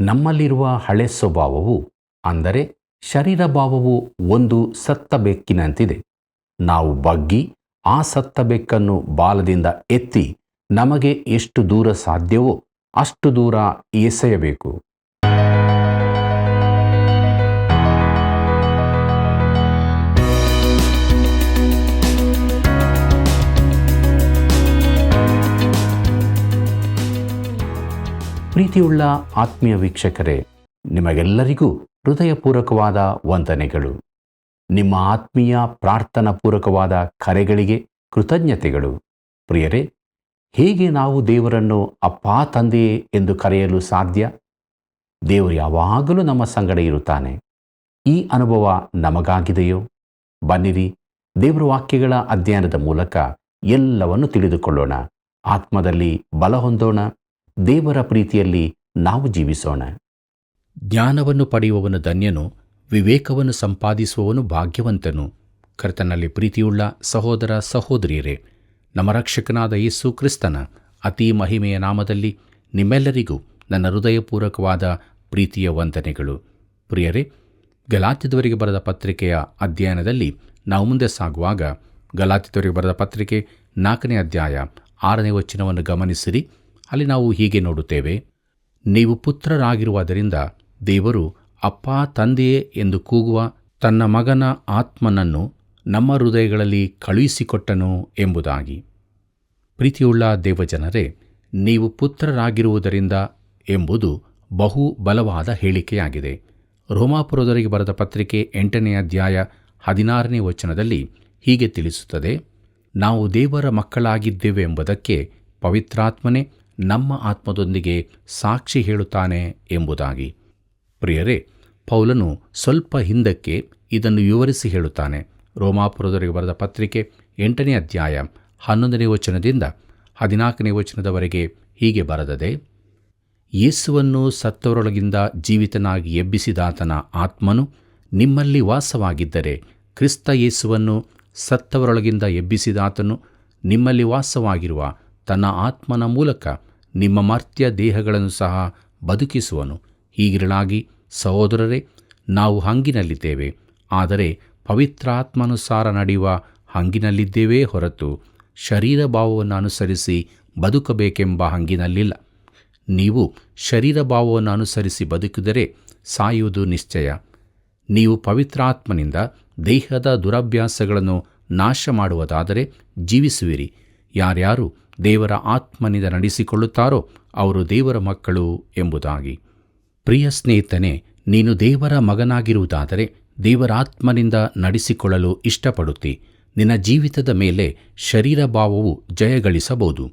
ನಮ್ಮಲ್ಲಿರುವ ಹಳೆ ಸ್ವಭಾವವು ಅಂದರೆ ಶರೀರ ಭಾವವು ಒಂದು ಸತ್ತ ಬೆಕ್ಕಿನಂತಿದೆ. ನಾವು ಬಗ್ಗಿ ಆ ಸತ್ತ ಬೆಕ್ಕನ್ನು ಬಾಲದಿಂದ ಎತ್ತಿ ನಮಗೆ ಎಷ್ಟು ದೂರ ಸಾಧ್ಯವೋ ಅಷ್ಟು ದೂರ ಎಸೆಯಬೇಕು. ಪ್ರೀತಿಯುಳ್ಳ ಆತ್ಮೀಯ ವೀಕ್ಷಕರೇ, ನಿಮಗೆಲ್ಲರಿಗೂ ಹೃದಯಪೂರ್ವಕವಾದ ವಂದನೆಗಳು. ನಿಮ್ಮ ಆತ್ಮೀಯ ಪ್ರಾರ್ಥನಾ ಪೂರ್ವಕವಾದ ಕರೆಗಳಿಗೆ ಕೃತಜ್ಞತೆಗಳು. ಪ್ರಿಯರೇ, ಹೇಗೆ ನಾವು ದೇವರನ್ನು ಅಪ್ಪಾ ತಂದೆಯೇ ಎಂದು ಕರೆಯಲು ಸಾಧ್ಯ? ದೇವರು ಯಾವಾಗಲೂ ನಮ್ಮ ಸಂಗಡ ಇರುತ್ತಾನೆ. ಈ ಅನುಭವ ನಮಗಾಗಿದೆಯೋ? ಬನ್ನಿರಿ, ದೇವರ ವಾಕ್ಯಗಳ ಅಧ್ಯಯನದ ಮೂಲಕ ಎಲ್ಲವನ್ನು ತಿಳಿದುಕೊಳ್ಳೋಣ. ಆತ್ಮದಲ್ಲಿ ಬಲ ಹೊಂದೋಣ. ದೇವರ ಪ್ರೀತಿಯಲ್ಲಿ ನಾವು ಜೀವಿಸೋಣ. ಜ್ಞಾನವನ್ನು ಪಡೆಯುವವನು ಧನ್ಯನು, ವಿವೇಕವನ್ನು ಸಂಪಾದಿಸುವವನು ಭಾಗ್ಯವಂತನು. ಕರ್ತನಲ್ಲಿ ಪ್ರೀತಿಯುಳ್ಳ ಸಹೋದರ ಸಹೋದರಿಯರೇ, ನಮ್ಮ ರಕ್ಷಕನಾದ ಯೇಸು ಕ್ರಿಸ್ತನ ಅತಿ ಮಹಿಮೆಯ ನಾಮದಲ್ಲಿ ನಿಮ್ಮೆಲ್ಲರಿಗೂ ನನ್ನ ಹೃದಯಪೂರ್ವಕವಾದ ಪ್ರೀತಿಯ ವಂದನೆಗಳು. ಪ್ರಿಯರೇ, ಗಲಾತ್ಯದವರಿಗೆ ಬರೆದ ಪತ್ರಿಕೆಯ ಅಧ್ಯಯನದಲ್ಲಿ ನಾವು ಮುಂದೆ ಸಾಗುವಾಗ ಗಲಾತ್ಯದವರಿಗೆ ಬರೆದ ಪತ್ರಿಕೆ 4ನೇ ಅಧ್ಯಾಯ 6ನೇ ವಚನವನ್ನು ಗಮನಿಸಿರಿ. ಅಲ್ಲಿ ನಾವು ಹೀಗೆ ನೋಡುತ್ತೇವೆ: ನೀವು ಪುತ್ರರಾಗಿರುವುದರಿಂದ ದೇವರು ಅಪ್ಪಾ ತಂದೆಯೇ ಎಂದು ಕೂಗುವ ತನ್ನ ಮಗನ ಆತ್ಮನನ್ನು ನಮ್ಮ ಹೃದಯಗಳಲ್ಲಿ ಕಳುಹಿಸಿಕೊಟ್ಟನು ಎಂಬುದಾಗಿ. ಪ್ರೀತಿಯುಳ್ಳ ದೇವಜನರೇ, ನೀವು ಪುತ್ರರಾಗಿರುವುದರಿಂದ ಎಂಬುದು ಬಹು ಬಲವಾದ ಹೇಳಿಕೆಯಾಗಿದೆ. ರೋಮಾಪುರದವರಿಗೆ ಬರೆದ ಪತ್ರಿಕೆ 8ನೇ ಅಧ್ಯಾಯ 16ನೇ ವಚನದಲ್ಲಿ ಹೀಗೆ ತಿಳಿಸುತ್ತದೆ: ನಾವು ದೇವರ ಮಕ್ಕಳಾಗಿದ್ದೇವೆ ಎಂಬುದಕ್ಕೆ ಪವಿತ್ರಾತ್ಮನೇ ನಮ್ಮ ಆತ್ಮದೊಂದಿಗೆ ಸಾಕ್ಷಿ ಹೇಳುತ್ತಾನೆ ಎಂಬುದಾಗಿ. ಪ್ರಿಯರೇ, ಪೌಲನು ಸ್ವಲ್ಪ ಹಿಂದಕ್ಕೆ ಇದನ್ನು ವಿವರಿಸಿ ಹೇಳುತ್ತಾನೆ. ರೋಮಾಪುರದವರಿಗೆ ಬರೆದ ಪತ್ರಿಕೆ 8ನೇ ಅಧ್ಯಾಯ 11ನೇ ವಚನದಿಂದ 14ನೇ ವಚನದವರೆಗೆ ಹೀಗೆ ಬರೆದದೆ: ಯೇಸುವನ್ನು ಸತ್ತವರೊಳಗಿಂದ ಜೀವಿತನಾಗಿ ಎಬ್ಬಿಸಿದಾತನ ಆತ್ಮನು ನಿಮ್ಮಲ್ಲಿ ವಾಸವಾಗಿದ್ದರೆ, ಕ್ರಿಸ್ತ ಯೇಸುವನ್ನು ಸತ್ತವರೊಳಗಿಂದ ಎಬ್ಬಿಸಿದಾತನು ನಿಮ್ಮಲ್ಲಿ ವಾಸವಾಗಿರುವ ತನ್ನ ಆತ್ಮನ ಮೂಲಕ ನಿಮ್ಮ ಮರ್ತ್ಯ ದೇಹಗಳನ್ನು ಸಹ ಬದುಕಿಸುವನು. ಹೀಗಿರಲಾಗಿ ಸಹೋದರರೇ, ನಾವು ಹಂಗಿನಲ್ಲಿದ್ದೇವೆ, ಆದರೆ ಪವಿತ್ರಾತ್ಮಾನುಸಾರ ನಡೆಯುವ ಹಂಗಿನಲ್ಲಿದ್ದೇವೇ ಹೊರತು ಶರೀರ ಭಾವವನ್ನು ಅನುಸರಿಸಿ ಬದುಕಬೇಕೆಂಬ ಹಂಗಿನಲ್ಲಿಲ್ಲ. ನೀವು ಶರೀರ ಭಾವವನ್ನು ಅನುಸರಿಸಿ ಬದುಕಿದರೆ ಸಾಯುವುದು ನಿಶ್ಚಯ. ನೀವು ಪವಿತ್ರಾತ್ಮನಿಂದ ದೇಹದ ದುರಭ್ಯಾಸಗಳನ್ನು ನಾಶ ಮಾಡುವುದಾದರೆ ಜೀವಿಸುವಿರಿ. ಯಾರ್ಯಾರು ದೇವರ ಆತ್ಮನಿಂದ ನಡೆಸಿಕೊಳ್ಳುತ್ತಾರೋ ಅವರು ದೇವರ ಮಕ್ಕಳು ಎಂಬುದಾಗಿ. ಪ್ರಿಯ ಸ್ನೇಹಿತನೇ, ನೀನು ದೇವರ ಮಗನಾಗಿರುವುದಾದರೆ ದೇವರ ಆತ್ಮನಿಂದ ನಡೆಸಿಕೊಳ್ಳಲು ಇಷ್ಟಪಡುತ್ತಿ. ನಿನ್ನ ಜೀವಿತದ ಮೇಲೆ ಶರೀರ ಭಾವವು ಜಯಗಳಿಸಬಹುದು,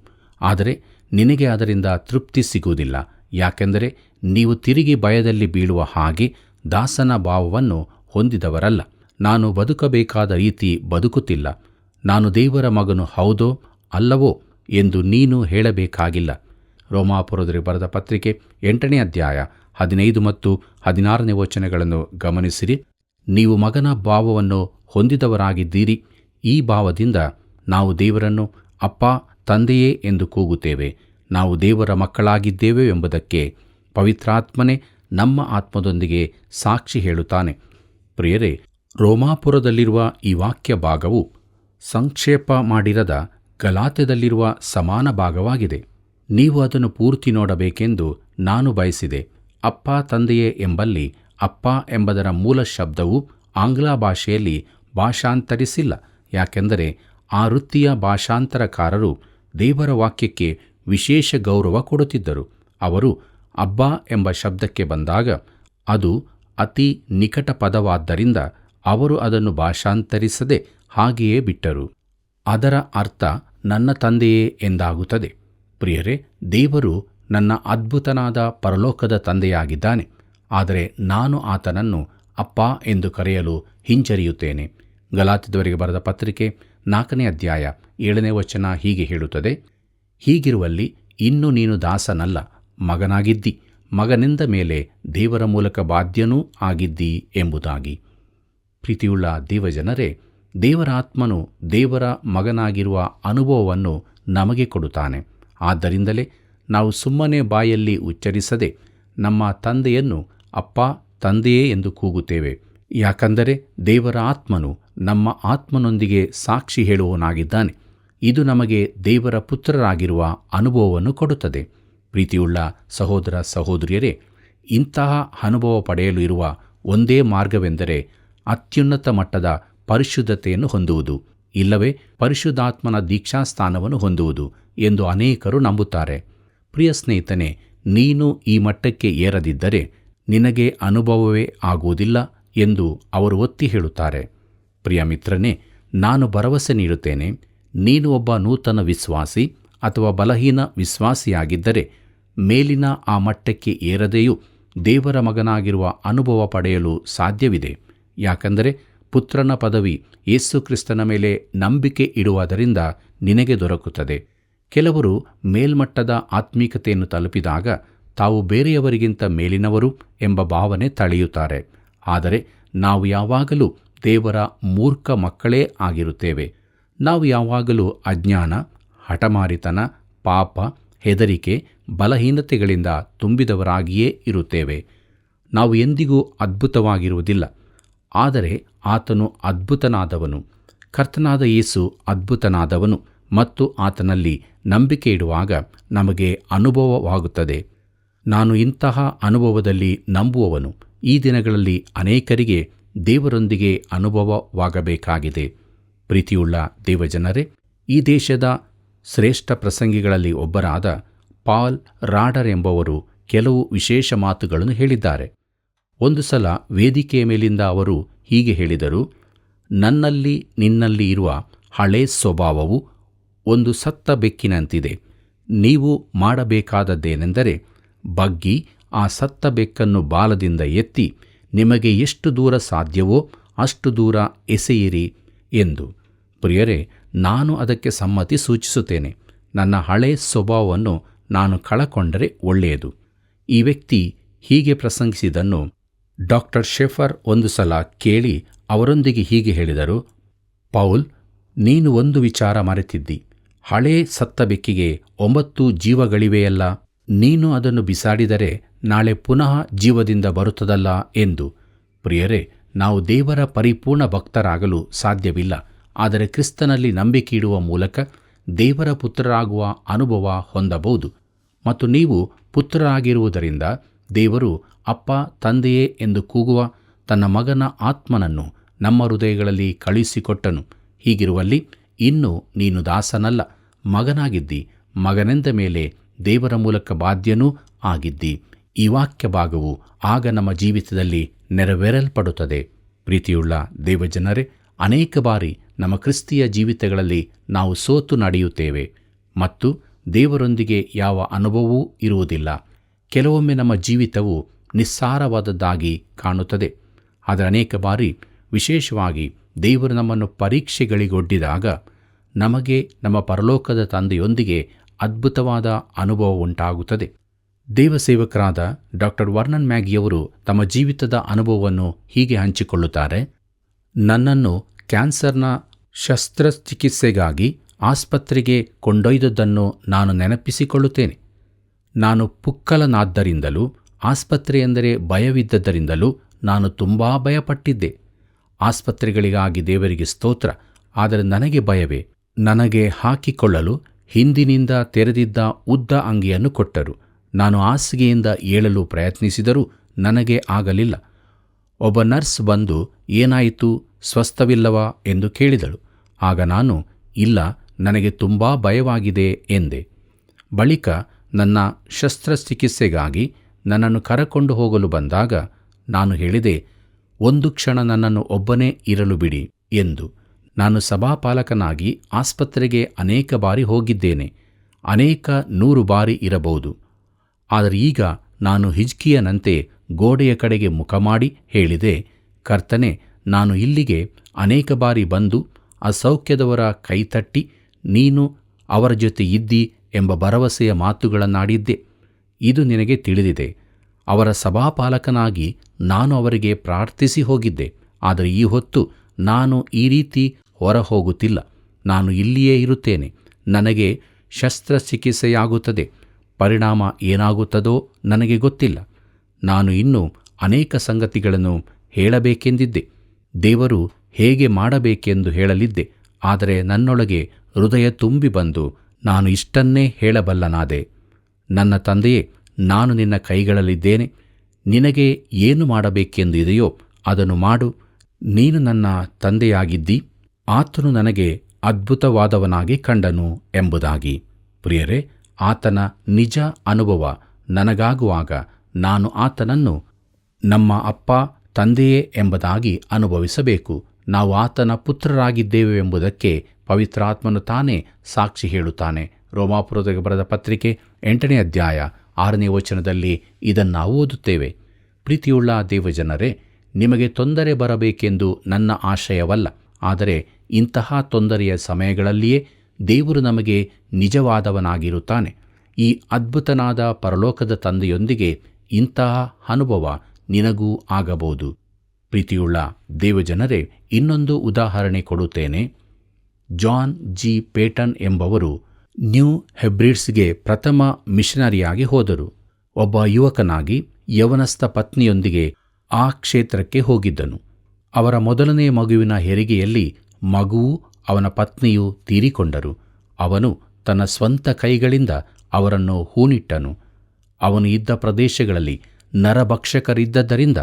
ಆದರೆ ನಿನಗೆ ಅದರಿಂದ ತೃಪ್ತಿ ಸಿಗುವುದಿಲ್ಲ. ಯಾಕೆಂದರೆ ನೀವು ತಿರುಗಿ ಭಯದಲ್ಲಿ ಬೀಳುವ ಹಾಗೆ ದಾಸನ ಭಾವವನ್ನು ಹೊಂದಿದವರಲ್ಲ. ನಾನು ಬದುಕಬೇಕಾದ ರೀತಿ ಬದುಕುತ್ತಿಲ್ಲ. ನಾನು ದೇವರ ಮಗನು ಹೌದೋ ಅಲ್ಲವೋ ಎಂದು ನೀನು ಹೇಳಬೇಕಾಗಿಲ್ಲ. ರೋಮಾಪುರದವರಿಗೆ ಬರೆದ ಪತ್ರಿಕೆ 8ನೇ ಅಧ್ಯಾಯ 15 ಮತ್ತು 16ನೇ ವಚನಗಳನ್ನು ಗಮನಿಸಿರಿ. ನೀವು ಮಗನ ಭಾವವನ್ನು ಹೊಂದಿದವರಾಗಿದ್ದೀರಿ. ಈ ಭಾವದಿಂದ ನಾವು ದೇವರನ್ನು ಅಪ್ಪಾ ತಂದೆಯೇ ಎಂದು ಕೂಗುತ್ತೇವೆ. ನಾವು ದೇವರ ಮಕ್ಕಳಾಗಿದ್ದೇವೆ ಎಂಬುದಕ್ಕೆ ಪವಿತ್ರಾತ್ಮನೇ ನಮ್ಮ ಆತ್ಮದೊಂದಿಗೆ ಸಾಕ್ಷಿ ಹೇಳುತ್ತಾನೆ. ಪ್ರಿಯರೇ, ರೋಮಾಪುರದಲ್ಲಿರುವ ಈ ವಾಕ್ಯ ಭಾಗವು ಸಂಕ್ಷೇಪ ಮಾಡಿರದ ಗಲಾತ್ಯದಲ್ಲಿರುವ ಸಮಾನ ಭಾಗವಾಗಿದೆ. ನೀವು ಅದನ್ನು ಪೂರ್ತಿ ನೋಡಬೇಕೆಂದು ನಾನು ಬಯಸಿದೆ. ಅಪ್ಪ ತಂದೆಯೇ ಎಂಬಲ್ಲಿ ಅಪ್ಪ ಎಂಬುದರ ಮೂಲ ಶಬ್ದವು ಆಂಗ್ಲ ಭಾಷೆಯಲ್ಲಿ ಭಾಷಾಂತರಿಸಿಲ್ಲ. ಯಾಕೆಂದರೆ ಆ ವೃತ್ತಿಯ ಭಾಷಾಂತರಕಾರರು ದೇವರ ವಾಕ್ಯಕ್ಕೆ ವಿಶೇಷ ಗೌರವ ಕೊಡುತ್ತಿದ್ದರು. ಅವರು ಅಬ್ಬಾ ಎಂಬ ಶಬ್ದಕ್ಕೆ ಬಂದಾಗ ಅದು ಅತಿ ನಿಕಟ ಪದವಾದ್ದರಿಂದ ಅವರು ಅದನ್ನು ಭಾಷಾಂತರಿಸದೆ ಹಾಗೆಯೇ ಬಿಟ್ಟರು. ಅದರ ಅರ್ಥ ನನ್ನ ತಂದೆಯೇ ಎಂದಾಗುತ್ತದೆ. ಪ್ರಿಯರೇ, ದೇವರು ನನ್ನ ಅದ್ಭುತನಾದ ಪರಲೋಕದ ತಂದೆಯಾಗಿದ್ದಾನೆ. ಆದರೆ ನಾನು ಆತನನ್ನು ಅಪ್ಪ ಎಂದು ಕರೆಯಲು ಹಿಂಜರಿಯುತ್ತೇನೆ. ಗಲಾತ್ಯದವರಿಗೆ ಬರೆದ ಪತ್ರಿಕೆ 4ನೇ ಅಧ್ಯಾಯ 7ನೇ ವಚನ ಹೀಗೆ ಹೇಳುತ್ತದೆ: ಹೀಗಿರುವಲ್ಲಿ ಇನ್ನು ನೀನು ದಾಸನಲ್ಲ, ಮಗನಾಗಿದ್ದಿ. ಮಗನೆಂದ ಮೇಲೆ ದೇವರ ಮೂಲಕ ಬಾಧ್ಯನೂ ಆಗಿದ್ದಿ ಎಂಬುದಾಗಿ. ಪ್ರೀತಿಯುಳ್ಳ ದೇವಜನರೇ, ದೇವರ ಆತ್ಮನು ದೇವರ ಮಗನಾಗಿರುವ ಅನುಭವವನ್ನು ನಮಗೆ ಕೊಡುತ್ತಾನೆ. ಆದ್ದರಿಂದಲೇ ನಾವು ಸುಮ್ಮನೆ ಬಾಯಲ್ಲಿ ಉಚ್ಚರಿಸದೆ ನಮ್ಮ ತಂದೆಯನ್ನು ಅಪ್ಪ, ತಂದೆಯೇ ಎಂದು ಕೂಗುತ್ತೇವೆ. ಯಾಕಂದರೆ ದೇವರ ಆತ್ಮನು ನಮ್ಮ ಆತ್ಮನೊಂದಿಗೆ ಸಾಕ್ಷಿ ಹೇಳುವವನಾಗಿದ್ದಾನೆ. ಇದು ನಮಗೆ ದೇವರ ಪುತ್ರರಾಗಿರುವ ಅನುಭವವನ್ನು ಕೊಡುತ್ತದೆ. ಪ್ರೀತಿಯುಳ್ಳ ಸಹೋದರ ಸಹೋದರಿಯರೇ, ಇಂತಹ ಅನುಭವ ಪಡೆಯಲು ಇರುವ ಒಂದೇ ಮಾರ್ಗವೆಂದರೆ ಅತ್ಯುನ್ನತ ಮಟ್ಟದ ಪರಿಶುದ್ಧತೆಯನ್ನು ಹೊಂದುವುದು, ಇಲ್ಲವೇ ಪರಿಶುದ್ಧಾತ್ಮನ ದೀಕ್ಷಾಸ್ಥಾನವನ್ನು ಹೊಂದುವುದು ಎಂದು ಅನೇಕರು ನಂಬುತ್ತಾರೆ. ಪ್ರಿಯ ಸ್ನೇಹಿತನೇ, ನೀನು ಈ ಮಟ್ಟಕ್ಕೆ ಏರದಿದ್ದರೆ ನಿನಗೆ ಅನುಭವವೇ ಆಗುವುದಿಲ್ಲ ಎಂದು ಅವರು ಒತ್ತಿ ಹೇಳುತ್ತಾರೆ. ಪ್ರಿಯ ಮಿತ್ರನೇ, ನಾನು ಭರವಸೆ ನೀಡುತ್ತೇನೆ, ನೀನು ಒಬ್ಬ ನೂತನ ವಿಶ್ವಾಸಿ ಅಥವಾ ಬಲಹೀನ ವಿಶ್ವಾಸಿಯಾಗಿದ್ದರೆ ಮೇಲಿನ ಆ ಮಟ್ಟಕ್ಕೆ ಏರದೆಯೂ ದೇವರ ಮಗನಾಗಿರುವ ಅನುಭವ ಪಡೆಯಲು ಸಾಧ್ಯವಿದೆ. ಯಾಕಂದರೆ ಪುತ್ರನ ಪದವಿ ಯೇಸು ಕ್ರಿಸ್ತನ ಮೇಲೆ ನಂಬಿಕೆ ಇಡುವುದರಿಂದ ನಿನಗೆ ದೊರಕುತ್ತದೆ. ಕೆಲವರು ಮೇಲ್ಮಟ್ಟದ ಆತ್ಮೀಕತೆಯನ್ನು ತಲುಪಿದಾಗ ತಾವು ಬೇರೆಯವರಿಗಿಂತ ಮೇಲಿನವರು ಎಂಬ ಭಾವನೆ ತಳೆಯುತ್ತಾರೆ. ಆದರೆ ನಾವು ಯಾವಾಗಲೂ ದೇವರ ಮೂರ್ಖ ಮಕ್ಕಳೇ ಆಗಿರುತ್ತೇವೆ. ನಾವು ಯಾವಾಗಲೂ ಅಜ್ಞಾನ, ಹಠಮಾರಿತನ, ಪಾಪ, ಹೆದರಿಕೆ, ಬಲಹೀನತೆಗಳಿಂದ ತುಂಬಿದವರಾಗಿಯೇ ಇರುತ್ತೇವೆ. ನಾವು ಎಂದಿಗೂ ಅದ್ಭುತವಾಗಿರುವುದಿಲ್ಲ, ಆದರೆ ಆತನು ಅದ್ಭುತನಾದವನು. ಕರ್ತನಾದ ಯೇಸು ಅದ್ಭುತನಾದವನು ಮತ್ತು ಆತನಲ್ಲಿ ನಂಬಿಕೆ ಇಡುವಾಗ ನಮಗೆ ಅನುಭವವಾಗುತ್ತದೆ. ನಾನು ಇಂತಹ ಅನುಭವದಲ್ಲಿ ನಂಬುವವನು. ಈ ದಿನಗಳಲ್ಲಿ ಅನೇಕರಿಗೆ ದೇವರೊಂದಿಗೆ ಅನುಭವವಾಗಬೇಕಾಗಿದೆ. ಪ್ರೀತಿಯುಳ್ಳ ದೇವಜನರೇ, ಈ ದೇಶದ ಶ್ರೇಷ್ಠ ಪ್ರಸಂಗಿಗಳಲ್ಲಿ ಒಬ್ಬರಾದ ಪಾಲ್ ರಾಡರ್ ಎಂಬವರು ಕೆಲವು ವಿಶೇಷ ಮಾತುಗಳನ್ನು ಹೇಳಿದ್ದಾರೆ. ಒಂದು ಸಲ ವೇದಿಕೆಯ ಮೇಲಿಂದ ಅವರು ಹೀಗೆ ಹೇಳಿದರು: ನನ್ನಲ್ಲಿ ನಿನ್ನಲ್ಲಿ ಇರುವ ಹಳೇ ಸ್ವಭಾವವು ಒಂದು ಸತ್ತ ಬೆಕ್ಕಿನಂತಿದೆ. ನೀವು ಮಾಡಬೇಕಾದದ್ದೇನೆಂದರೆ ಬಗ್ಗಿ ಆ ಸತ್ತ ಬೆಕ್ಕನ್ನು ಬಾಲದಿಂದ ಎತ್ತಿ ನಿಮಗೆ ಎಷ್ಟು ದೂರ ಸಾಧ್ಯವೋ ಅಷ್ಟು ದೂರ ಎಸೆಯಿರಿ ಎಂದು. ಪ್ರಿಯರೇ, ನಾನು ಅದಕ್ಕೆ ಸಮ್ಮತಿ ಸೂಚಿಸುತ್ತೇನೆ. ನನ್ನ ಹಳೇ ಸ್ವಭಾವವನ್ನು ನಾನು ಕಳಕೊಂಡರೆ ಒಳ್ಳೆಯದು. ಈ ವ್ಯಕ್ತಿ ಹೀಗೆ ಪ್ರಸಂಗಿಸಿದ್ದನ್ನು ಡಾಕ್ಟರ್ ಶೆಫರ್ ಒಂದು ಸಲ ಕೇಳಿ ಅವರೊಂದಿಗೆ ಹೀಗೆ ಹೇಳಿದರು: ಪೌಲ್, ನೀನು ಒಂದು ವಿಚಾರ ಮರೆತಿದ್ದಿ. ಹಳೇ ಸತ್ತ ಬೆಕ್ಕಿಗೆ 9 ಜೀವಗಳಿವೆಯಲ್ಲ, ನೀನು ಅದನ್ನು ಬಿಸಾಡಿದರೆ ನಾಳೆ ಪುನಃ ಜೀವದಿಂದ ಬರುತ್ತದಲ್ಲ ಎಂದು. ಪ್ರಿಯರೇ, ನಾವು ದೇವರ ಪರಿಪೂರ್ಣ ಭಕ್ತರಾಗಲು ಸಾಧ್ಯವಿಲ್ಲ, ಆದರೆ ಕ್ರಿಸ್ತನಲ್ಲಿ ನಂಬಿಕೆ ಇಡುವ ಮೂಲಕ ದೇವರ ಪುತ್ರರಾಗುವ ಅನುಭವ ಹೊಂದಬಹುದು. ಮತ್ತು ನೀವು ಪುತ್ರರಾಗಿರುವುದರಿಂದ ದೇವರು ಅಪ್ಪ, ತಂದೆಯೇ ಎಂದು ಕೂಗುವ ತನ್ನ ಮಗನ ಆತ್ಮನನ್ನು ನಮ್ಮ ಹೃದಯಗಳಲ್ಲಿ ಕಳುಹಿಸಿಕೊಟ್ಟನು. ಹೀಗಿರುವಲ್ಲಿ ಇನ್ನು ನೀನು ದಾಸನಲ್ಲ, ಮಗನಾಗಿದ್ದಿ. ಮಗನೆಂದ ಮೇಲೆ ದೇವರ ಮೂಲಕ ಬಾಧ್ಯನೂ ಆಗಿದ್ದಿ. ಈ ವಾಕ್ಯ ಭಾಗವು ಆಗ ನಮ್ಮ ಜೀವಿತದಲ್ಲಿ ನೆರವೇರಲ್ಪಡುತ್ತದೆ. ಪ್ರೀತಿಯುಳ್ಳ ದೇವಜನರೇ, ಅನೇಕ ಬಾರಿ ನಮ್ಮ ಕ್ರಿಸ್ತಿಯ ಜೀವಿತಗಳಲ್ಲಿ ನಾವು ಸೋತು ನಡೆಯುತ್ತೇವೆ ಮತ್ತು ದೇವರೊಂದಿಗೆ ಯಾವ ಅನುಭವವೂ ಇರುವುದಿಲ್ಲ. ಕೆಲವೊಮ್ಮೆ ನಮ್ಮ ಜೀವಿತವು ನಿಸ್ಸಾರವಾದದ್ದಾಗಿ ಕಾಣುತ್ತದೆ. ಆದರೆ ಅನೇಕ ಬಾರಿ, ವಿಶೇಷವಾಗಿ ದೇವರು ನಮ್ಮನ್ನು ಪರೀಕ್ಷೆಗಳಿಗೊಡ್ಡಿದಾಗ ನಮಗೆ ನಮ್ಮ ಪರಲೋಕದ ತಂದೆಯೊಂದಿಗೆ ಅದ್ಭುತವಾದ ಅನುಭವ ಉಂಟಾಗುತ್ತದೆ. ದೇವಸೇವಕರಾದ ಡಾಕ್ಟರ್ ವರ್ನನ್ ಮ್ಯಾಗಿಯವರು ತಮ್ಮ ಜೀವಿತದ ಅನುಭವವನ್ನು ಹೀಗೆ ಹಂಚಿಕೊಳ್ಳುತ್ತಾರೆ: ನನ್ನನ್ನು ಕ್ಯಾನ್ಸರ್ನ ಶಸ್ತ್ರಚಿಕಿತ್ಸೆಗಾಗಿ ಆಸ್ಪತ್ರೆಗೆ ಕೊಂಡೊಯ್ದದ್ದನ್ನು ನಾನು ನೆನಪಿಸಿಕೊಳ್ಳುತ್ತೇನೆ. ನಾನು ಪುಕ್ಕಲನಾದ್ದರಿಂದಲೂ ಆಸ್ಪತ್ರೆ ಎಂದರೆ ಭಯವಿದ್ದದ್ದರಿಂದಲೂ ನಾನು ತುಂಬ ಭಯಪಟ್ಟಿದ್ದೆ. ಆಸ್ಪತ್ರೆಗಳಿಗಾಗಿ ದೇವರಿಗೆ ಸ್ತೋತ್ರ, ಆದರೆ ನನಗೆ ಭಯವೇ. ನನಗೆ ಹಾಕಿಕೊಳ್ಳಲು ಹಿಂದಿನಿಂದ ತೆರೆದಿದ್ದ ಉದ್ದ ಅಂಗಿಯನ್ನು ಕೊಟ್ಟರು. ನಾನು ಹಾಸಿಗೆಯಿಂದ ಏಳಲು ಪ್ರಯತ್ನಿಸಿದರೂ ನನಗೆ ಆಗಲಿಲ್ಲ. ಒಬ್ಬ ನರ್ಸ್ ಬಂದು ಏನಾಯಿತು, ಸ್ವಸ್ಥವಿಲ್ಲವಾ ಎಂದು ಕೇಳಿದಳು. ಆಗ ನಾನು, ಇಲ್ಲ, ನನಗೆ ತುಂಬ ಭಯವಾಗಿದೆ ಎಂದೆ. ಬಳಿಕ ನನ್ನ ಶಸ್ತ್ರಚಿಕಿತ್ಸೆಗಾಗಿ ನನ್ನನ್ನು ಕರಕೊಂಡು ಹೋಗಲು ಬಂದಾಗ ನಾನು ಹೇಳಿದೆ, ಒಂದು ಕ್ಷಣ ನನ್ನನ್ನು ಒಬ್ಬನೇ ಇರಲು ಬಿಡಿ ಎಂದು. ನಾನು ಸಭಾಪಾಲಕನಾಗಿ ಆಸ್ಪತ್ರೆಗೆ ಅನೇಕ ಬಾರಿ ಹೋಗಿದ್ದೇನೆ, ಅನೇಕ 100 ಬಾರಿ ಇರಬಹುದು. ಆದರೆ ಈಗ ನಾನು ಹಿಜ್ಕೀಯನಂತೆ ಗೋಡೆಯ ಕಡೆಗೆ ಮುಖ ಮಾಡಿ ಹೇಳಿದೆ, ಕರ್ತನೆ, ನಾನು ಇಲ್ಲಿಗೆ ಅನೇಕ ಬಾರಿ ಬಂದು ಅಸೌಖ್ಯದವರ ಕೈತಟ್ಟಿ ನೀನು ಅವರ ಜೊತೆ ಇದ್ದಿ ಎಂಬ ಭರವಸೆಯ ಮಾತುಗಳನ್ನಾಡಿದ್ದೆ. ಇದು ನಿನಗೆ ತಿಳಿದಿದೆ. ಅವರ ಸಭಾಪಾಲಕನಾಗಿ ನಾನು ಅವರಿಗೆ ಪ್ರಾರ್ಥಿಸಿ ಹೋಗಿದ್ದೆ. ಆದರೆ ಈ ಹೊತ್ತು ನಾನು ಈ ರೀತಿ ಹೊರ ಹೋಗುತ್ತಿಲ್ಲ. ನಾನು ಇಲ್ಲಿಯೇ ಇರುತ್ತೇನೆ. ನನಗೆ ಶಸ್ತ್ರಚಿಕಿತ್ಸೆಯಾಗುತ್ತದೆ. ಪರಿಣಾಮ ಏನಾಗುತ್ತದೋ ನನಗೆ ಗೊತ್ತಿಲ್ಲ. ನಾನು ಇನ್ನೂ ಅನೇಕ ಸಂಗತಿಗಳನ್ನು ಹೇಳಬೇಕೆಂದಿದ್ದೆ. ದೇವರು ಹೇಗೆ ಮಾಡಬೇಕೆಂದು ಹೇಳಲಿದ್ದೆ. ಆದರೆ ನನ್ನೊಳಗೆ ಹೃದಯ ತುಂಬಿ ಬಂದು ನಾನು ಇಷ್ಟನ್ನೇ ಹೇಳಬಲ್ಲನಾದೆ. ನನ್ನ ತಂದೆಯೇ, ನಾನು ನಿನ್ನ ಕೈಗಳಲ್ಲಿದ್ದೇನೆ. ನಿನಗೆ ಏನು ಮಾಡಬೇಕೆಂದು ಇದೆಯೋ ಅದನ್ನು ಮಾಡು. ನೀನು ನನ್ನ ತಂದೆಯಾಗಿದ್ದಿ. ಆತನು ನನಗೆ ಅದ್ಭುತವಾದವನಾಗಿ ಕಂಡನು ಎಂಬುದಾಗಿ. ಪ್ರಿಯರೇ, ಆತನ ನಿಜ ಅನುಭವ ನನಗಾಗುವಾಗ ನಾನು ಆತನನ್ನು ನಮ್ಮ ಅಪ್ಪ, ತಂದೆಯೇ ಎಂಬುದಾಗಿ ಅನುಭವಿಸಬೇಕು. ನಾವು ಆತನ ಪುತ್ರರಾಗಿದ್ದೇವೆ ಎಂಬುದಕ್ಕೆ ಪವಿತ್ರಾತ್ಮನು ತಾನೇ ಸಾಕ್ಷಿ ಹೇಳುತ್ತಾನೆ. ರೋಮಾಪುರದವರಿಗೆ ಬರೆದ ಪತ್ರಿಕೆ 8ನೇ ಅಧ್ಯಾಯ 6ನೇ ವಚನದಲ್ಲಿ ಇದನ್ನು ನಾವು ಓದುತ್ತೇವೆ. ಪ್ರೀತಿಯುಳ್ಳ ದೇವಜನರೇ, ನಿಮಗೆ ತೊಂದರೆ ಬರಬೇಕೆಂದು ನನ್ನ ಆಶಯವಲ್ಲ. ಆದರೆ ಇಂತಹ ತೊಂದರೆಯ ಸಮಯಗಳಲ್ಲಿಯೇ ದೇವರು ನಮಗೆ ನಿಜವಾದವನಾಗಿರುತ್ತಾನೆ. ಈ ಅದ್ಭುತನಾದ ಪರಲೋಕದ ತಂದೆಯೊಂದಿಗೆ ಇಂತಹ ಅನುಭವ ನಿನಗೂ ಆಗಬಹುದು. ಪ್ರೀತಿಯುಳ್ಳ ದೇವಜನರೇ, ಇನ್ನೊಂದು ಉದಾಹರಣೆ ಕೊಡುತ್ತೇನೆ. ಜಾನ್ ಜಿ ಪೇಟನ್ ಎಂಬವರು ನ್ಯೂ ಹೆಬ್ರಿಡ್ಸ್ಗೆ ಪ್ರಥಮ ಮಿಷನರಿಯಾಗಿ ಹೋದರು. ಒಬ್ಬ ಯುವಕನಾಗಿ ಯವನಸ್ಥ ಪತ್ನಿಯೊಂದಿಗೆ ಆ ಕ್ಷೇತ್ರಕ್ಕೆ ಹೋಗಿದ್ದನು. ಅವರ ಮೊದಲನೇ ಮಗುವಿನ ಹೆರಿಗೆಯಲ್ಲಿ ಮಗುವು ಅವನ ಪತ್ನಿಯು ತೀರಿಕೊಂಡರು. ಅವನು ತನ್ನ ಸ್ವಂತ ಕೈಗಳಿಂದ ಅವರನ್ನು ಹೂಣಿಟ್ಟನು. ಅವನು ಇದ್ದ ಪ್ರದೇಶಗಳಲ್ಲಿ ನರಭಕ್ಷಕರಿದ್ದರಿಂದ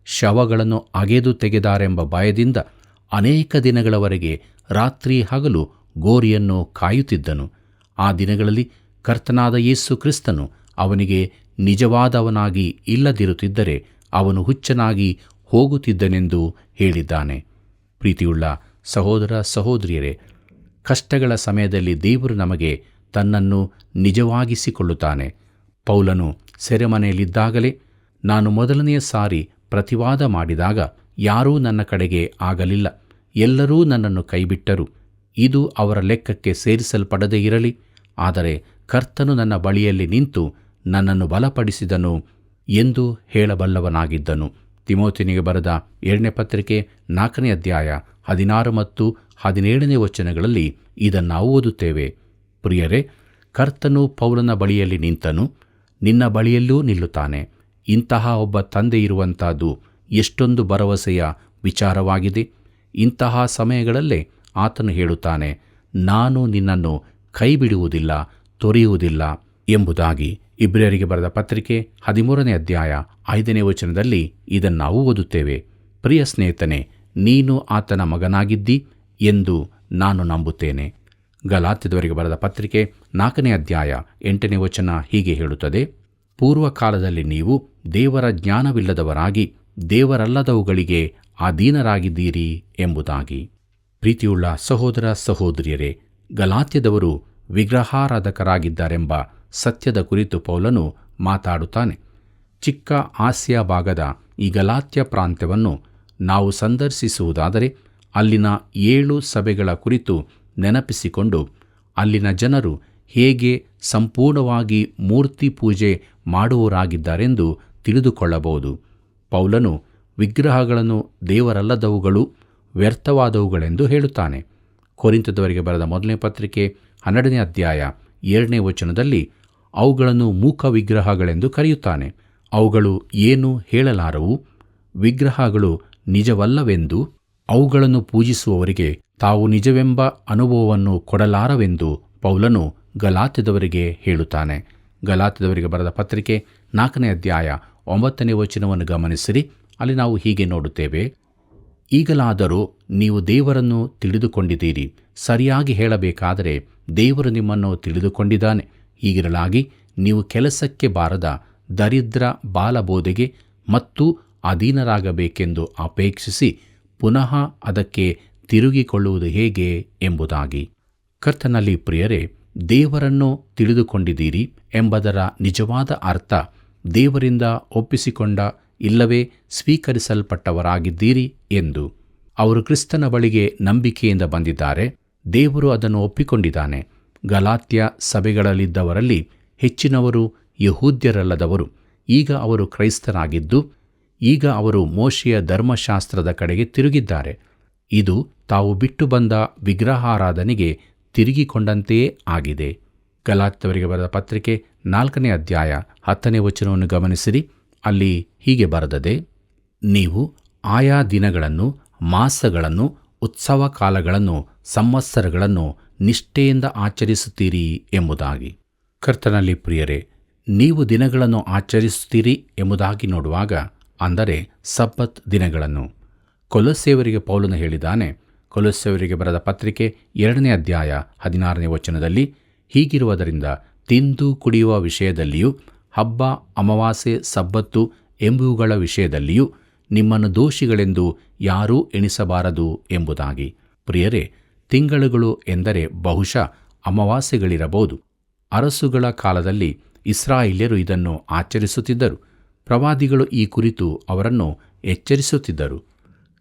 ಶವಗಳನ್ನು ಅಗೆದು ತೆಗೆದಾರೆಂಬ ಭಯದಿಂದ ಅನೇಕ ದಿನಗಳವರೆಗೆ ರಾತ್ರಿ ಹಗಲು ಗೋರಿಯನ್ನು ಕಾಯುತ್ತಿದ್ದನು. ಆ ದಿನಗಳಲ್ಲಿ ಕರ್ತನಾದ ಯೇಸು ಕ್ರಿಸ್ತನು ಅವನಿಗೆ ನಿಜವಾದವನಾಗಿ ಇಲ್ಲದಿರುತ್ತಿದ್ದರೆ ಅವನು ಹುಚ್ಚನಾಗಿ ಹೋಗುತ್ತಿದ್ದನೆಂದು ಹೇಳಿದ್ದಾನೆ. ಪ್ರೀತಿಯುಳ್ಳ ಸಹೋದರ ಸಹೋದರಿಯರೇ, ಕಷ್ಟಗಳ ಸಮಯದಲ್ಲಿ ದೇವರು ನಮಗೆ ತನ್ನನ್ನು ನಿಜವಾಗಿಸಿಕೊಳ್ಳುತ್ತಾನೆ. ಪೌಲನು ಸೆರೆಮನೆಯಲ್ಲಿದ್ದಾಗಲೇ, ನಾನು ಮೊದಲನೆಯ ಸಾರಿ ಪ್ರತಿವಾದ ಮಾಡಿದಾಗ ಯಾರೂ ನನ್ನ ಕಡೆಗೆ ಆಗಲಿಲ್ಲ. ಎಲ್ಲರೂ ನನ್ನನ್ನು ಕೈಬಿಟ್ಟರು. ಇದು ಅವರ ಲೆಕ್ಕಕ್ಕೆ ಸೇರಿಸಲ್ಪಡದೇ ಇರಲಿ. ಆದರೆ ಕರ್ತನು ನನ್ನ ಬಳಿಯಲ್ಲಿ ನಿಂತು ನನ್ನನ್ನು ಬಲಪಡಿಸಿದನು ಎಂದು ಹೇಳಬಲ್ಲವನಾಗಿದ್ದನು. ತಿಮೋಥಿಯನಿಗೆ ಬರೆದ 2ನೇ ಪತ್ರಿಕೆ 4ನೇ ಅಧ್ಯಾಯ 16 ಮತ್ತು 17ನೇ ವಚನಗಳಲ್ಲಿ ಇದನ್ನು ನಾವು ಓದುತ್ತೇವೆ. ಪ್ರಿಯರೇ, ಕರ್ತನು ಪೌಲನ ಬಳಿಯಲ್ಲಿ ನಿಂತನು, ನಿನ್ನ ಬಳಿಯಲ್ಲೂ ನಿಲ್ಲುತ್ತಾನೆ. ಇಂತಹ ಒಬ್ಬ ತಂದೆ ಇರುವಂತಹದ್ದು ಎಷ್ಟೊಂದು ಭರವಸೆಯ ವಿಚಾರವಾಗಿದೆ. ಇಂತಹ ಸಮಯಗಳಲ್ಲೇ ಆತನು ಹೇಳುತ್ತಾನೆ, ನಾನು ನಿನ್ನನ್ನು ಕೈಬಿಡುವುದಿಲ್ಲ, ತೊರೆಯುವುದಿಲ್ಲ ಎಂಬುದಾಗಿ. ಇಬ್ರಿಯರಿಗೆ ಬರೆದ ಪತ್ರಿಕೆ 13ನೇ ಅಧ್ಯಾಯ 5ನೇ ವಚನದಲ್ಲಿ ಇದನ್ನು ನಾವು ಓದುತ್ತೇವೆ. ಪ್ರಿಯ ಸ್ನೇಹಿತನೇ, ನೀನು ಆತನ ಮಗನಾಗಿದ್ದಿ ಎಂದು ನಾನು ನಂಬುತ್ತೇನೆ. ಗಲಾತ್ಯದವರಿಗೆ ಬರೆದ ಪತ್ರಿಕೆ 4ನೇ ಅಧ್ಯಾಯ 8ನೇ ವಚನ ಹೀಗೆ ಹೇಳುತ್ತದೆ, ಪೂರ್ವಕಾಲದಲ್ಲಿ ನೀವು ದೇವರ ಜ್ಞಾನವಿಲ್ಲದವರಾಗಿ ದೇವರಲ್ಲದವುಗಳಿಗೆ ಅಧೀನರಾಗಿದ್ದೀರಿ ಎಂಬುದಾಗಿ. ಪ್ರೀತಿಯುಳ್ಳ ಸಹೋದರ ಸಹೋದರಿಯರೇ, ಗಲಾತ್ಯದವರು ವಿಗ್ರಹಾರಾಧಕರಾಗಿದ್ದಾರೆಂಬ ಸತ್ಯದ ಕುರಿತು ಪೌಲನು ಮಾತಾಡುತ್ತಾನೆ. ಚಿಕ್ಕ ಆಸಿಯಾ ಭಾಗದ ಈ ಗಲಾತ್ಯ ಪ್ರಾಂತ್ಯವನ್ನು ನಾವು ಸಂದರ್ಶಿಸುವುದಾದರೆ ಅಲ್ಲಿನ 7 ಸಭೆಗಳ ಕುರಿತು ನೆನಪಿಸಿಕೊಂಡು ಅಲ್ಲಿನ ಜನರು ಹೇಗೆ ಸಂಪೂರ್ಣವಾಗಿ ಮೂರ್ತಿ ಪೂಜೆ ಮಾಡುವವರಾಗಿದ್ದಾರೆಂದು ತಿಳಿದುಕೊಳ್ಳಬಹುದು. ಪೌಲನು ವಿಗ್ರಹಗಳನ್ನು ದೇವರಲ್ಲದವುಗಳು, ವ್ಯರ್ಥವಾದವುಗಳೆಂದು ಹೇಳುತ್ತಾನೆ. ಕೊರಿಂಥದವರಿಗೆ ಬರೆದ ಮೊದಲನೇ ಪತ್ರಿಕೆ 12ನೇ ಅಧ್ಯಾಯ 2ನೇ ವಚನದಲ್ಲಿ ಅವುಗಳನ್ನು ಮೂಕ ವಿಗ್ರಹಗಳೆಂದು ಕರೆಯುತ್ತಾನೆ. ಅವುಗಳು ಏನು ಹೇಳಲಾರವು, ವಿಗ್ರಹಗಳು ನಿಜವಲ್ಲವೆಂದು, ಅವುಗಳನ್ನು ಪೂಜಿಸುವವರಿಗೆ ತಾವು ನಿಜವೆಂಬ ಅನುಭವವನ್ನು ಕೊಡಲಾರವೆಂದು ಪೌಲನು ಗಲಾತ್ಯದವರಿಗೆ ಹೇಳುತ್ತಾನೆ. ಗಲಾತ್ಯದವರಿಗೆ ಬರೆದ ಪತ್ರಿಕೆ 4ನೇ ಅಧ್ಯಾಯ 9ನೇ ವಚನವನ್ನು ಗಮನಿಸಿರಿ. ಅಲ್ಲಿ ನಾವು ಹೀಗೆ ನೋಡುತ್ತೇವೆ, ಈಗಲಾದರೂ ನೀವು ದೇವರನ್ನು ತಿಳಿದುಕೊಂಡಿದ್ದೀರಿ. ಸರಿಯಾಗಿ ಹೇಳಬೇಕಾದರೆ ದೇವರು ನಿಮ್ಮನ್ನು ತಿಳಿದುಕೊಂಡಿದ್ದಾನೆ. ಹೀಗಿರಲಾಗಿ ನೀವು ಕೆಲಸಕ್ಕೆ ಬಾರದ ದರಿದ್ರ ಬಾಲಬೋಧೆಗೆ ಮತ್ತು ಅಧೀನರಾಗಬೇಕೆಂದು ಅಪೇಕ್ಷಿಸಿ ಪುನಃ ಅದಕ್ಕೆ ತಿರುಗಿಕೊಳ್ಳುವುದು ಹೇಗೆ ಎಂಬುದಾಗಿ. ಕರ್ತನಲ್ಲಿ ಪ್ರಿಯರೇ, ದೇವರನ್ನು ತಿಳಿದುಕೊಂಡಿದ್ದೀರಿ ಎಂಬುದರ ನಿಜವಾದ ಅರ್ಥ ದೇವರಿಂದ ಒಪ್ಪಿಸಿಕೊಂಡ ಇಲ್ಲವೇ ಸ್ವೀಕರಿಸಲ್ಪಟ್ಟವರಾಗಿದ್ದೀರಿ ಎಂದು. ಅವರು ಕ್ರಿಸ್ತನ ಬಳಿಗೆ ನಂಬಿಕೆಯಿಂದ ಬಂದಿದ್ದಾರೆ. ದೇವರು ಅದನ್ನು ಒಪ್ಪಿಕೊಂಡಿದ್ದಾನೆ. ಗಲಾತ್ಯ ಸಭೆಗಳಲ್ಲಿದ್ದವರಲ್ಲಿ ಹೆಚ್ಚಿನವರು ಯಹೂದ್ಯರಲ್ಲದವರು. ಈಗ ಅವರು ಕ್ರೈಸ್ತರಾಗಿದ್ದು ಈಗ ಅವರು ಮೋಶೆಯ ಧರ್ಮಶಾಸ್ತ್ರದ ಕಡೆಗೆ ತಿರುಗಿದ್ದಾರೆ. ಇದು ತಾವು ಬಿಟ್ಟು ಬಂದ ವಿಗ್ರಹಾರಾಧನೆಗೆ ತಿರುಗಿಕೊಂಡಂತೆಯೇ ಆಗಿದೆ. ಗಲಾತ್ಯದವರಿಗೆ ಬರೆದ ಪತ್ರಿಕೆ 4ನೇ ಅಧ್ಯಾಯ 10ನೇ ವಚನವನ್ನು ಗಮನಿಸಿರಿ. ಅಲ್ಲಿ ಹೀಗೆ ಬರೆದದೆ, ನೀವು ಆಯಾ ದಿನಗಳನ್ನು, ಮಾಸಗಳನ್ನು, ಉತ್ಸವ ಕಾಲಗಳನ್ನು, ಸಂವತ್ಸರಗಳನ್ನು ನಿಷ್ಠೆಯಿಂದ ಆಚರಿಸುತ್ತೀರಿ ಎಂಬುದಾಗಿ. ಕರ್ತನಲ್ಲಿ ಪ್ರಿಯರೇ, ನೀವು ದಿನಗಳನ್ನು ಆಚರಿಸುತ್ತೀರಿ ಎಂಬುದಾಗಿ ನೋಡುವಾಗ, ಅಂದರೆ ಸಬ್ಬತ್ ದಿನಗಳನ್ನು. ಕೊಲೊಸ್ಸೆಯವರಿಗೆ ಪೌಲನು ಹೇಳಿದ್ದಾನೆ, ಕೊಲೊಸ್ಸೆಯವರಿಗೆ ಬರೆದ ಪತ್ರಿಕೆ 2ನೇ ಅಧ್ಯಾಯ 16ನೇ ವಚನದಲ್ಲಿ, ಹೀಗಿರುವುದರಿಂದ ತಿಂದು ಕುಡಿಯುವ ವಿಷಯದಲ್ಲಿಯೂ ಹಬ್ಬ, ಅಮಾವಾಸ್ಯೆ, ಸಬ್ಬತ್ತು ಎಂಬುವುಗಳ ವಿಷಯದಲ್ಲಿಯೂ ನಿಮ್ಮನ್ನು ದೋಷಿಗಳೆಂದು ಯಾರೂ ಎಣಿಸಬಾರದು ಎಂಬುದಾಗಿ. ಪ್ರಿಯರೇ, ತಿಂಗಳುಗಳು ಎಂದರೆ ಬಹುಶಃ ಅಮಾವಾಸ್ಯೆಗಳಿರಬಹುದು. ಅರಸುಗಳ ಕಾಲದಲ್ಲಿ ಇಸ್ರಾಯೇಲ್ಯರು ಇದನ್ನು ಆಚರಿಸುತ್ತಿದ್ದರು. ಪ್ರವಾದಿಗಳು ಈ ಕುರಿತು ಅವರನ್ನು ಎಚ್ಚರಿಸುತ್ತಿದ್ದರು.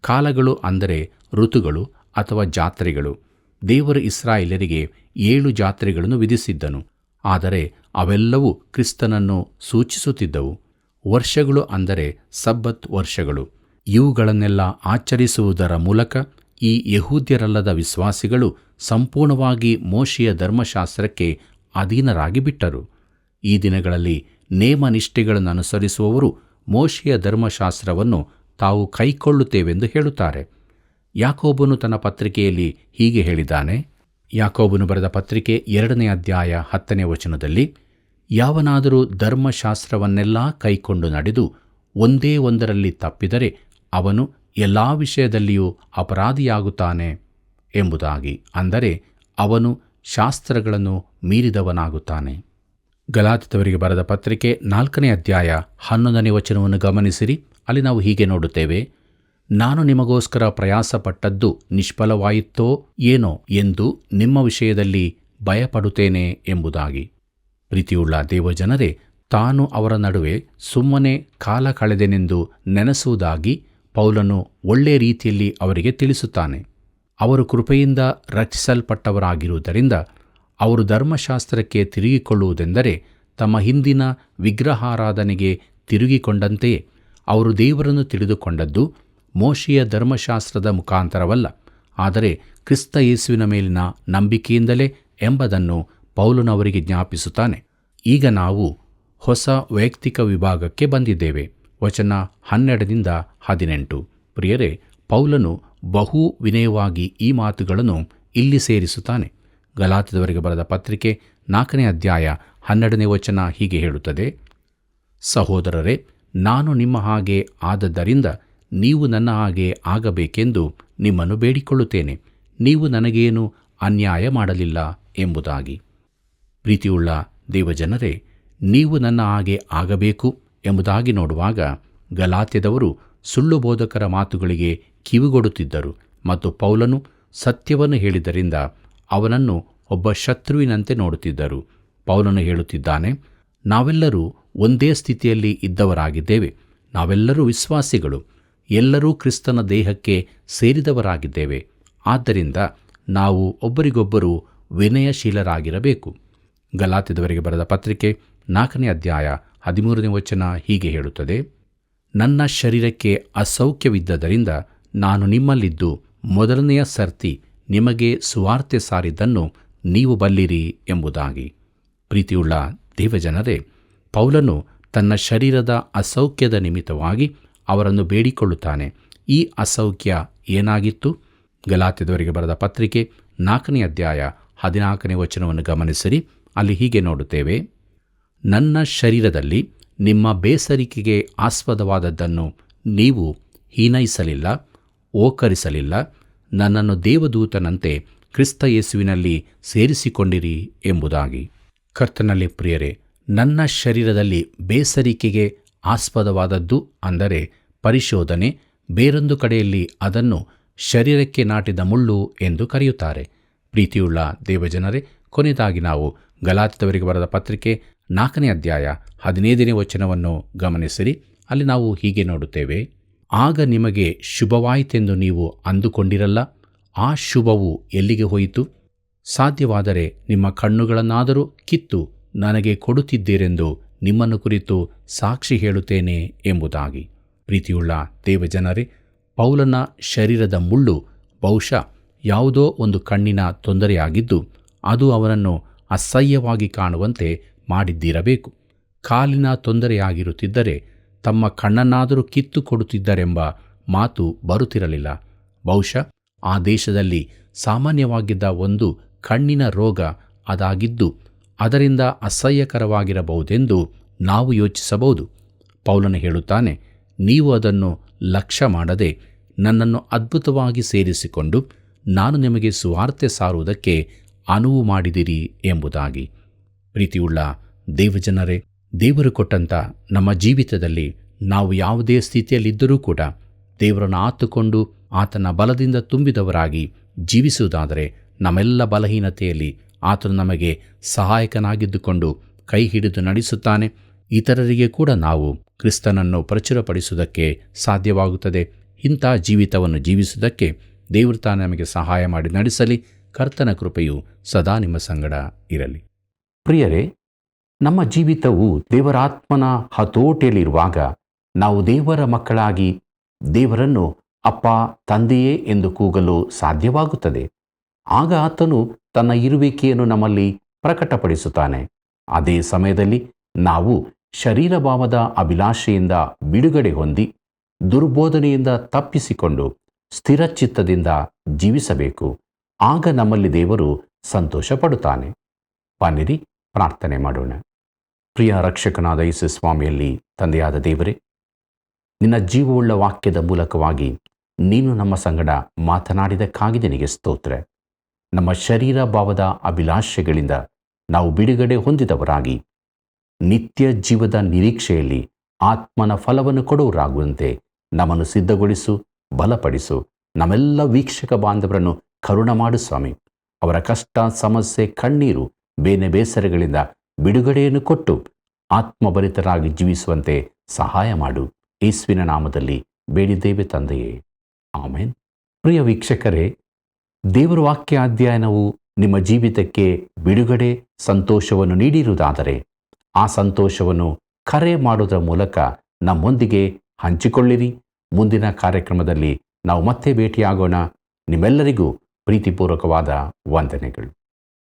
ಕಾಲಗಳು ಅಂದರೆ ಋತುಗಳು ಅಥವಾ ಜಾತ್ರೆಗಳು. ದೇವರು ಇಸ್ರಾಯೇಲ್ಯರಿಗೆ 7 ಜಾತ್ರೆಗಳನ್ನು ವಿಧಿಸಿದ್ದನು. ಆದರೆ ಅವೆಲ್ಲವೂ ಕ್ರಿಸ್ತನನ್ನು ಸೂಚಿಸುತ್ತಿದ್ದವು. ವರ್ಷಗಳು ಅಂದರೆ ಸಬ್ಬತ್ ವರ್ಷಗಳು. ಇವುಗಳನ್ನೆಲ್ಲ ಆಚರಿಸುವುದರ ಮೂಲಕ ಈ ಯಹೂದ್ಯರಲ್ಲದ ವಿಶ್ವಾಸಿಗಳು ಸಂಪೂರ್ಣವಾಗಿ ಮೋಶೆಯ ಧರ್ಮಶಾಸ್ತ್ರಕ್ಕೆ ಅಧೀನರಾಗಿ ಬಿಟ್ಟರು. ಈ ದಿನಗಳಲ್ಲಿ ನೇಮನಿಷ್ಠೆಗಳನ್ನು ಅನುಸರಿಸುವವರು ಮೋಶೆಯ ಧರ್ಮಶಾಸ್ತ್ರವನ್ನು ತಾವು ಕೈಕೊಳ್ಳುತ್ತೇವೆಂದು ಹೇಳುತ್ತಾರೆ. ಯಾಕೋಬನು ತನ್ನ ಪತ್ರಿಕೆಯಲ್ಲಿ ಹೀಗೆ ಹೇಳಿದ್ದಾನೆ. ಯಾಕೋಬನು ಬರೆದ ಪತ್ರಿಕೆ 2ನೇ ಅಧ್ಯಾಯ 10ನೇ ವಚನದಲ್ಲಿ, ಯಾವನಾದರೂ ಧರ್ಮಶಾಸ್ತ್ರವನ್ನೆಲ್ಲ ಕೈಕೊಂಡು ನಡೆದು ಒಂದೇ ಒಂದರಲ್ಲಿ ತಪ್ಪಿದರೆ ಅವನು ಎಲ್ಲ ವಿಷಯದಲ್ಲಿಯೂ ಅಪರಾಧಿಯಾಗುತ್ತಾನೆ ಎಂಬುದಾಗಿ. ಅಂದರೆ ಅವನು ಶಾಸ್ತ್ರಗಳನ್ನು ಮೀರಿದವನಾಗುತ್ತಾನೆ. ಗಲಾತ್ಯದವರಿಗೆ ಬರೆದ ಪತ್ರಿಕೆ 4ನೇ ಅಧ್ಯಾಯ 11ನೇ ವಚನವನ್ನು ಗಮನಿಸಿರಿ. ಅಲ್ಲಿ ನಾವು ಹೀಗೆ ನೋಡುತ್ತೇವೆ, ನಾನು ನಿಮಗೋಸ್ಕರ ಪ್ರಯಾಸಪಟ್ಟದ್ದು ನಿಷ್ಫಲವಾಯಿತೋ ಏನೋ ಎಂದು ನಿಮ್ಮ ವಿಷಯದಲ್ಲಿ ಭಯಪಡುತ್ತೇನೆ ಎಂಬುದಾಗಿ. ಪ್ರೀತಿಯುಳ್ಳ ದೇವಜನರೇ, ತಾನು ಅವರ ನಡುವೆ ಸುಮ್ಮನೆ ಕಾಲ ಕಳೆದೆನೆಂದು ನೆನೆಸುವುದಾಗಿ ಪೌಲನು ಒಳ್ಳೆ ರೀತಿಯಲ್ಲಿ ಅವರಿಗೆ ತಿಳಿಸುತ್ತಾನೆ. ಅವರು ಕೃಪೆಯಿಂದ ರಕ್ಷಿಸಲ್ಪಟ್ಟವರಾಗಿರುವುದರಿಂದ ಅವರು ಧರ್ಮಶಾಸ್ತ್ರಕ್ಕೆ ತಿರುಗಿಕೊಳ್ಳುವುದೆಂದರೆ ತಮ್ಮ ಹಿಂದಿನ ವಿಗ್ರಹಾರಾಧನೆಗೆ ತಿರುಗಿಕೊಂಡಂತೆಯೇ. ಅವರು ದೇವರನ್ನು ತಿಳಿದುಕೊಂಡದ್ದು ಮೋಶೆಯ ಧರ್ಮಶಾಸ್ತ್ರದ ಮುಖಾಂತರವಲ್ಲ, ಆದರೆ ಕ್ರಿಸ್ತ ಯೇಸುವಿನ ಮೇಲಿನ ನಂಬಿಕೆಯಿಂದಲೇ ಎಂಬುದನ್ನು ಪೌಲನು ಅವರಿಗೆ ಜ್ಞಾಪಿಸುತ್ತಾನೆ. ಈಗ ನಾವು ಹೊಸ ವೈಯಕ್ತಿಕ ವಿಭಾಗಕ್ಕೆ ಬಂದಿದ್ದೇವೆ. ವಚನ 12ರಿಂದ 18. ಪ್ರಿಯರೇ, ಪೌಲನು ಬಹು ವಿನಯವಾಗಿ ಈ ಮಾತುಗಳನ್ನು ಇಲ್ಲಿ ಸೇರಿಸುತ್ತಾನೆ. ಗಲಾತ್ಯದವರಿಗೆ ಬರೆದ ಪತ್ರಿಕೆ 4ನೇ ಅಧ್ಯಾಯ 12ನೇ ವಚನ ಹೀಗೆ ಹೇಳುತ್ತದೆ, ಸಹೋದರರೇ, ನಾನು ನಿಮ್ಮ ಹಾಗೆ ಆದದ್ದರಿಂದ ನೀವು ನನ್ನ ಹಾಗೆ ಆಗಬೇಕೆಂದು ನಿಮ್ಮನ್ನು ಬೇಡಿಕೊಳ್ಳುತ್ತೇನೆ. ನೀವು ನನಗೇನು ಅನ್ಯಾಯ ಮಾಡಲಿಲ್ಲ ಎಂಬುದಾಗಿ. ಪ್ರೀತಿಯುಳ್ಳ ದೇವಜನರೇ, ನೀವು ನನ್ನ ಹಾಗೆ ಆಗಬೇಕು ಎಂಬುದಾಗಿ ನೋಡುವಾಗ ಗಲಾತ್ಯದವರು ಸುಳ್ಳು ಬೋಧಕರ ಮಾತುಗಳಿಗೆ ಕಿವಿಗೊಡುತ್ತಿದ್ದರು ಮತ್ತು ಪೌಲನು ಸತ್ಯವನ್ನು ಹೇಳಿದ್ದರಿಂದ ಅವನನ್ನು ಒಬ್ಬ ಶತ್ರುವಿನಂತೆ ನೋಡುತ್ತಿದ್ದರು. ಪೌಲನು ಹೇಳುತ್ತಿದ್ದಾನೆ, ನಾವೆಲ್ಲರೂ ಒಂದೇ ಸ್ಥಿತಿಯಲ್ಲಿ ಇದ್ದವರಾಗಿದ್ದೇವೆ. ನಾವೆಲ್ಲರೂ ವಿಶ್ವಾಸಿಗಳು, ಎಲ್ಲರೂ ಕ್ರಿಸ್ತನ ದೇಹಕ್ಕೆ ಸೇರಿದವರಾಗಿದ್ದೇವೆ. ಆದ್ದರಿಂದ ನಾವು ಒಬ್ಬರಿಗೊಬ್ಬರು ವಿನಯಶೀಲರಾಗಿರಬೇಕು. ಗಲಾತ್ಯದವರಿಗೆ ಬರೆದ ಪತ್ರಿಕೆ 4ನೇ ಅಧ್ಯಾಯ 13ನೇ ವಚನ ಹೀಗೆ ಹೇಳುತ್ತದೆ, ನನ್ನ ಶರೀರಕ್ಕೆ ಅಸೌಖ್ಯವಿದ್ದರಿಂದ ನಾನು ನಿಮ್ಮಲ್ಲಿದ್ದು ಮೊದಲನೆಯ ಸರ್ತಿ ನಿಮಗೆ ಸುವಾರ್ತೆ ಸಾರಿದ್ದನ್ನು ನೀವು ಬಲ್ಲಿರಿ ಎಂಬುದಾಗಿ. ಪ್ರೀತಿಯುಳ್ಳ ದೇವಜನರೇ, ಪೌಲನು ತನ್ನ ಶರೀರದ ಅಸೌಖ್ಯದ ನಿಮಿತ್ತವಾಗಿ ಅವರನ್ನು ಬೇಡಿಕೊಳ್ಳುತ್ತಾನೆ. ಈ ಅಸೌಖ್ಯ ಏನಾಗಿತ್ತು? ಗಲಾತ್ಯದವರಿಗೆ ಬರೆದ ಪತ್ರಿಕೆ 4ನೇ ಅಧ್ಯಾಯ 14ನೇ ವಚನವನ್ನು ಗಮನಿಸಿರಿ. ಅಲ್ಲಿ ಹೀಗೆ ನೋಡುತ್ತೇವೆ, ನನ್ನ ಶರೀರದಲ್ಲಿ ನಿಮ್ಮ ಬೇಸರಿಕೆಗೆ ಆಸ್ಪದವಾದದ್ದನ್ನು ನೀವು ಹೀನೈಸಲಿಲ್ಲ, ಓಕರಿಸಲಿಲ್ಲ. ನನ್ನನ್ನು ದೇವದೂತನಂತೆ ಕ್ರಿಸ್ತ ಯೇಸುವಿನಲ್ಲಿ ಸೇರಿಸಿಕೊಂಡಿರಿ ಎಂಬುದಾಗಿ. ಕರ್ತನಲ್ಲಿ ಪ್ರಿಯರೇ, ನನ್ನ ಶರೀರದಲ್ಲಿ ಬೇಸರಿಕೆಗೆ ಆಸ್ಪದವಾದದ್ದು ಅಂದರೆ ಪರಿಶೋಧನೆ. ಬೇರೊಂದು ಕಡೆಯಲ್ಲಿ ಅದನ್ನು ಶರೀರಕ್ಕೆ ನಾಟಿದ ಮುಳ್ಳು ಎಂದು ಕರೆಯುತ್ತಾರೆ. ಪ್ರೀತಿಯುಳ್ಳ ದೇವಜನರೇ, ಕೊನೆಯದಾಗಿ ನಾವು ಗಲಾತ್ಯದವರಿಗೆ ಬರೆದ ಪತ್ರಿಕೆ 4ನೇ ಅಧ್ಯಾಯ 15ನೇ ವಚನವನ್ನು ಗಮನಿಸಿರಿ. ಅಲ್ಲಿ ನಾವು ಹೀಗೆ ನೋಡುತ್ತೇವೆ, ಆಗ ನಿಮಗೆ ಶುಭವಾಯಿತೆಂದು ನೀವು ಅಂದುಕೊಂಡಿರಲ್ಲ. ಆ ಶುಭವು ಎಲ್ಲಿಗೆ ಹೋಯಿತು? ಸಾಧ್ಯವಾದರೆ ನಿಮ್ಮ ಕಣ್ಣುಗಳನ್ನಾದರೂ ಕಿತ್ತು ನನಗೆ ಕೊಡುತ್ತಿದ್ದೀರೆಂದು ನಿಮ್ಮನ್ನು ಕುರಿತು ಸಾಕ್ಷಿ ಹೇಳುತ್ತೇನೆ ಎಂಬುದಾಗಿ. ಪ್ರೀತಿಯುಳ್ಳ ದೇವಜನರೇ, ಪೌಲನ ಶರೀರದ ಮುಳ್ಳು ಬಹುಶಃ ಯಾವುದೋ ಒಂದು ಕಣ್ಣಿನ ತೊಂದರೆಯಾಗಿದ್ದು ಅದು ಅವನನ್ನು ಅಸಹ್ಯವಾಗಿ ಕಾಣುವಂತೆ ಮಾಡಿದ್ದಿರಬೇಕು. ಕಾಲಿನ ತೊಂದರೆಯಾಗಿರುತ್ತಿದ್ದರೆ ತಮ್ಮ ಕಣ್ಣನ್ನಾದರೂ ಕಿತ್ತು ಕೊಡುತ್ತಿದ್ದರೆಂಬ ಮಾತು ಬರುತ್ತಿರಲಿಲ್ಲ. ಬಹುಶಃ ಆ ದೇಶದಲ್ಲಿ ಸಾಮಾನ್ಯವಾಗಿದ್ದ ಒಂದು ಕಣ್ಣಿನ ರೋಗ ಅದಾಗಿದ್ದು ಅದರಿಂದ ಅಸಹ್ಯಕರವಾಗಿರಬಹುದೆಂದು ನಾವು ಯೋಚಿಸಬಹುದು. ಪೌಲನು ಹೇಳುತ್ತಾನೆ, ನೀವು ಅದನ್ನು ಲಕ್ಷ್ಯ ಮಾಡದೆ ನನ್ನನ್ನು ಅದ್ಭುತವಾಗಿ ಸೇರಿಸಿಕೊಂಡು ನಾನು ನಿಮಗೆ ಸುವಾರ್ತೆ ಸಾರುವುದಕ್ಕೆ ಅನುವು ಮಾಡಿದಿರಿ ಎಂಬುದಾಗಿ. ಪ್ರೀತಿಯುಳ್ಳ ದೇವಜನರೇ, ದೇವರು ಕೊಟ್ಟಂಥ ನಮ್ಮ ಜೀವಿತದಲ್ಲಿ ನಾವು ಯಾವುದೇ ಸ್ಥಿತಿಯಲ್ಲಿದ್ದರೂ ಕೂಡ ದೇವರನ್ನು ಆತುಕೊಂಡು ಆತನ ಬಲದಿಂದ ತುಂಬಿದವರಾಗಿ ಜೀವಿಸುವುದಾದರೆ ನಮ್ಮೆಲ್ಲ ಬಲಹೀನತೆಯಲ್ಲಿ ಆತನು ನಮಗೆ ಸಹಾಯಕನಾಗಿದ್ದುಕೊಂಡು ಕೈ ಹಿಡಿದು ನಡೆಸುತ್ತಾನೆ. ಇತರರಿಗೆ ಕೂಡ ನಾವು ಕ್ರಿಸ್ತನನ್ನು ಪ್ರಚುರಪಡಿಸುವುದಕ್ಕೆ ಸಾಧ್ಯವಾಗುತ್ತದೆ. ಇಂಥ ಜೀವಿತವನ್ನು ಜೀವಿಸುವುದಕ್ಕೆ ದೇವರು ತಾನೇ ನಮಗೆ ಸಹಾಯ ಮಾಡಿ ನಡೆಸಲಿ. ಕರ್ತನ ಕೃಪೆಯು ಸದಾ ನಿಮ್ಮ ಸಂಗಡ ಇರಲಿ. ಪ್ರಿಯರೇ, ನಮ್ಮ ಜೀವಿತವು ದೇವರಾತ್ಮನ ಹತೋಟಿಯಲ್ಲಿರುವಾಗ ನಾವು ದೇವರ ಮಕ್ಕಳಾಗಿ ದೇವರನ್ನು ಅಪ್ಪ, ತಂದೆಯೇ ಎಂದು ಕೂಗಲು ಸಾಧ್ಯವಾಗುತ್ತದೆ. ಆಗ ಆತನು ತನ್ನ ಇರುವಿಕೆಯನ್ನು ನಮ್ಮಲ್ಲಿ ಪ್ರಕಟಪಡಿಸುತ್ತಾನೆ. ಅದೇ ಸಮಯದಲ್ಲಿ ನಾವು ಶರೀರ ಭಾವದ ಅಭಿಲಾಷೆಯಿಂದ ಬಿಡುಗಡೆ ಹೊಂದಿ ದುರ್ಬೋಧನೆಯಿಂದ ತಪ್ಪಿಸಿಕೊಂಡು ಸ್ಥಿರಚಿತ್ತದಿಂದ ಜೀವಿಸಬೇಕು. ಆಗ ನಮ್ಮಲ್ಲಿ ದೇವರು ಸಂತೋಷ ಪಡುತ್ತಾನೆ. ಬನ್ನಿರಿ ಪ್ರಾರ್ಥನೆ ಮಾಡೋಣ. ಪ್ರಿಯ ರಕ್ಷಕನಾದ ಯೇಸು ಸ್ವಾಮಿಯಲ್ಲಿ ತಂದೆಯಾದ ದೇವರೇ, ನಿನ್ನ ಜೀವವುಳ್ಳ ವಾಕ್ಯದ ಮೂಲಕವಾಗಿ ನೀನು ನಮ್ಮ ಸಂಗಡ ಮಾತನಾಡಿದಕ್ಕಾಗಿ ನಿನಗೆ ಸ್ತೋತ್ರ. ನಮ್ಮ ಶರೀರ ಭಾವದ ಅಭಿಲಾಷೆಗಳಿಂದ ನಾವು ಬಿಡುಗಡೆ ಹೊಂದಿದವರಾಗಿ ನಿತ್ಯ ಜೀವದ ನಿರೀಕ್ಷೆಯಲ್ಲಿ ಆತ್ಮನ ಫಲವನ್ನು ಕೊಡುವರಾಗುವಂತೆ ನಮ್ಮನ್ನು ಸಿದ್ಧಗೊಳಿಸು, ಬಲಪಡಿಸು. ನಮ್ಮೆಲ್ಲ ವೀಕ್ಷಕ ಬಾಂಧವರನ್ನು ಕರುಣ ಮಾಡು ಸ್ವಾಮಿ. ಅವರ ಕಷ್ಟ, ಸಮಸ್ಯೆ, ಕಣ್ಣೀರು, ಬೇನೆ ಬೇಸರಗಳಿಂದ ಬಿಡುಗಡೆಯನ್ನು ಕೊಟ್ಟು ಆತ್ಮಭರಿತರಾಗಿ ಜೀವಿಸುವಂತೆ ಸಹಾಯ ಮಾಡು. ಯೇಸುವಿನ ನಾಮದಲ್ಲಿ ಬೇಡಿದ್ದೇವೆ ತಂದೆಯೇ, ಆಮೇನ್. ಪ್ರಿಯ ವೀಕ್ಷಕರೇ, ದೇವರ ವಾಕ್ಯ ಅಧ್ಯಯನವು ನಿಮ್ಮ ಜೀವಿತಕ್ಕೆ ಬಿಡುಗಡೆ, ಸಂತೋಷವನ್ನು ನೀಡಿರುವುದಾದರೆ ಆ ಸಂತೋಷವನ್ನು ಕರೆ ಮಾಡುವುದರ ಮೂಲಕ ನಮ್ಮೊಂದಿಗೆ ಹಂಚಿಕೊಳ್ಳಿರಿ. ಮುಂದಿನ ಕಾರ್ಯಕ್ರಮದಲ್ಲಿ ನಾವು ಮತ್ತೆ ಭೇಟಿಯಾಗೋಣ. ನಿಮ್ಮೆಲ್ಲರಿಗೂ ಪ್ರೀತಿಪೂರ್ವಕವಾದ ವಂದನೆಗಳು.